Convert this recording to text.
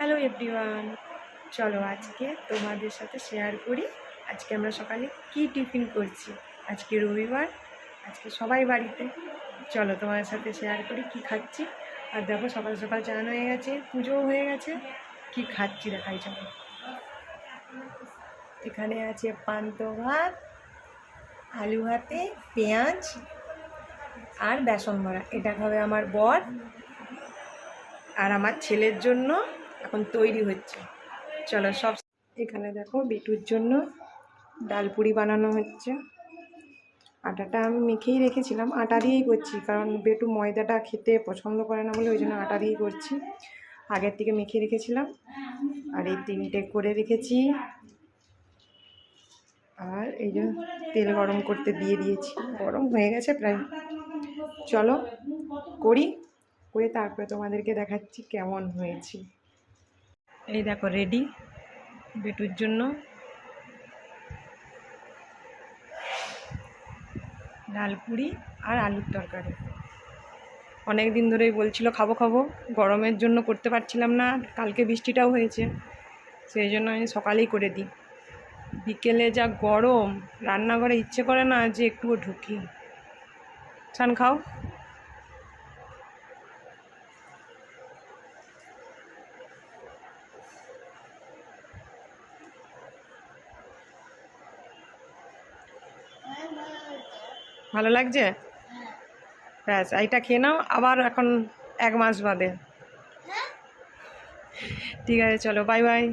Hello everyone, চলো আজকে তোমাদের সাথে শেয়ার করি আজকে আমরা সকালে কি টিফিন করছি। আজকে রবিবার, আজকে সবাই বাড়িতে। চলো তোমাদের সাথে শেয়ার করি কি খাচ্ছি। আর দেখো সকাল সকাল চান হয়ে গেছে, পুজোও হয়ে গেছে। কি খাচ্ছি দেখাই চলো। এখানে আছে পান্তা ভাত, আলু ভাতে, পেঁয়াজ আর বেসন বড়া। এটা খাবে আমার বর, আর আমার ছেলের জন্য এখন তৈরি হচ্ছে। চলো সব। এখানে দেখো বিটুর জন্য ডালপুরি বানানো হচ্ছে। আটাটা আমি মেখেই রেখেছিলাম, আটা দিয়েই করছি, কারণ বেটু ময়দাটা খেতে পছন্দ করে না বলে ওই জন্য আটা দিয়েই করছি। আগের থেকে মেখে রেখেছিলাম, আর এই 3টে করে রেখেছি। আর এই যে তেল গরম করতে দিয়ে দিয়েছি, গরম হয়ে গেছে প্রায়। চলো করি, করে তারপরে তোমাদেরকে দেখাচ্ছি কেমন হয়েছে। এই দেখো রেডি বেটুর জন্য ডালপুরি আর আলুর তরকারি। অনেক দিন ধরেই বলছিল খাবো খাবো, গরমের জন্য করতে পারছিলাম না। কালকে বৃষ্টিটাও হয়েছে, সেই জন্য আমি সকালেই করে দিই। বিকেলে যা গরম, রান্নাঘরে ইচ্ছে করে না যে একটুও ঢুকি। চান খাও। ভালো লাগছে? ব্যাস এইটা খেয়ে নাও, আবার এখন 1 মাস বাদে। ঠিক আছে চলো, বাই বাই।